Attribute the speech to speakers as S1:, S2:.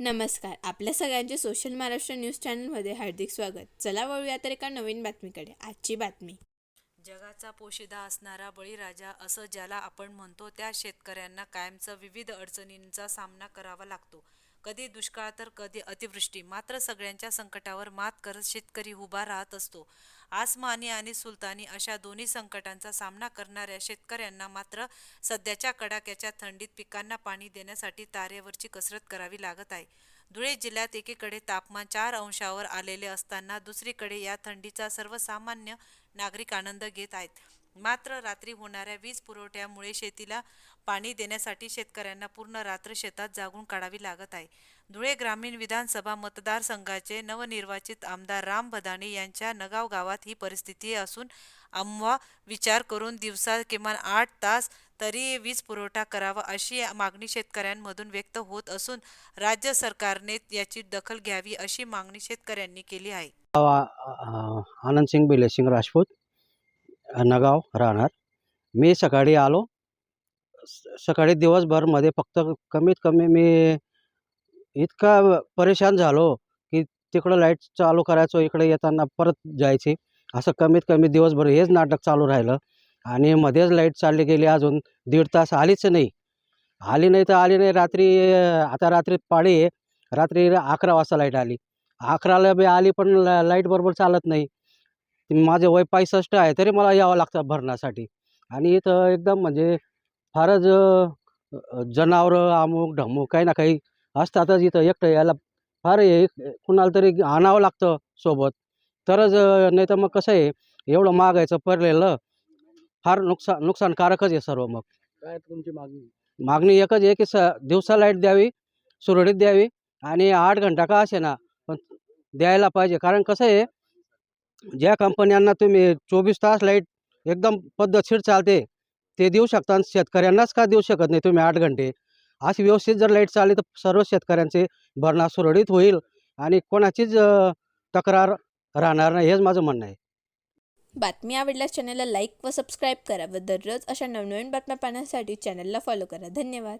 S1: नमस्कार. आपल्या सगळ्यांचे सोशल महाराष्ट्र न्यूज चॅनलमध्ये हार्दिक स्वागत. चला वळूया तर एका नवीन बातमीकडे. आजची बातमी.
S2: जगाचा पोशिंदा असणारा बळीराजा असं ज्याला आपण म्हणतो, त्या शेतकऱ्यांना कायमचा विविध अडचणींचा सामना करावा लागतो. कधी दुष्काळ तर कधी अतिवृष्टी. मात्र सगळ्यांच्या संकटावर मात करत शेतकरी उभा राहत असतो. आसमानी आणि सुलतानी अशा दोन्ही संकटांचा सामना करणाऱ्या शेतकऱ्यांना मात्र सध्याच्या कडाक्याच्या थंडीत पिकांना पाणी देण्यासाठी तारेवरची कसरत करावी लागत आहे. धुळे जिल्ह्यात एकीकडे तापमान 4 अंशावर आलेले असताना दुसरीकडे या थंडीचा सर्वसामान्य नागरिक आनंद घेत आहेत. मात्र रात्री होणाऱ्या वीज पुरवठ्यामुळे शेतीला पाणी देण्यासाठी शेतकऱ्यांना पूर्ण रात्र शेतात जागून काढावी लागत आहे. धुळे ग्रामीण विधानसभा मतदारसंघाचे नवनिर्वाचित आमदार राम भदाणे यांच्या नगाव गावात ही परिस्थिती असून आम्हा विचार करून दिवसा किमान 8 तास तरी वीज पुरवठा करावा अशी मागणी शेतकऱ्यांमधून व्यक्त होत असून राज्य सरकारने याची दखल घ्यावी अशी मागणी शेतकऱ्यांनी केली आहे.
S3: आनंद सिंग बिले सिंग राजपूत, नगाव राहणार. मी सकाळी आलो. सकाळी दिवसभरमध्ये फक्त कमीत कमी मी इतका परेशान झालो की तिकडं लाईट चालू करायचो, इकडे येताना परत जायची. असं कमीत कमी दिवसभर हेच नाटक चालू राहिलं आणि मध्येच लाईट चालली गेली. अजून 1.5 तास आलीच नाही. आली नाही तर आली नाही. आता रात्री पाळी आहे. रात्री 11 वाजता लाईट आली. 11ला बी आली पण लाईट बरोबर चालत नाही. माझे वय 65 आहे तरी मला यावं लागतं भरण्यासाठी. आणि इथं एकदम म्हणजे फारच जनावरं अमुक ढमुक काही ना काही असतातच. इथं एकटं यायला फार हे कुणाला तरी आणावं लागतं सोबत तरच, नाही तर मग कसं आहे, एवढं मागायचं पडलेलं फार नुकसानकारकच आहे सर्व. मग काय तुमची मागणी एकच आहे की दिवसा लाईट द्यावी, सुरळीत द्यावी आणि 8 घंटा का असेना पण द्यायला पाहिजे. कारण कसं आहे, ज्या कंपन्यांना तुम्ही 24 तास लाईट एकदम पद्धतशीर चालते ते देऊ शकता आणि शेतकऱ्यांनाच का देऊ शकत नाही तुम्ही 8 घंटे? अशी व्यवस्थित जर लाईट चालली तर सर्व शेतकऱ्यांचे भरणा सुरळीत होईल आणि कोणाचीच तक्रार राहणार नाही, हेच माझं म्हणणं आहे.
S1: बातमी आवडल्यास चॅनलला लाईक व सबस्क्राईब करा व दररोज अशा नवनवीन बातम्या पाहण्यासाठी चॅनलला फॉलो करा. धन्यवाद.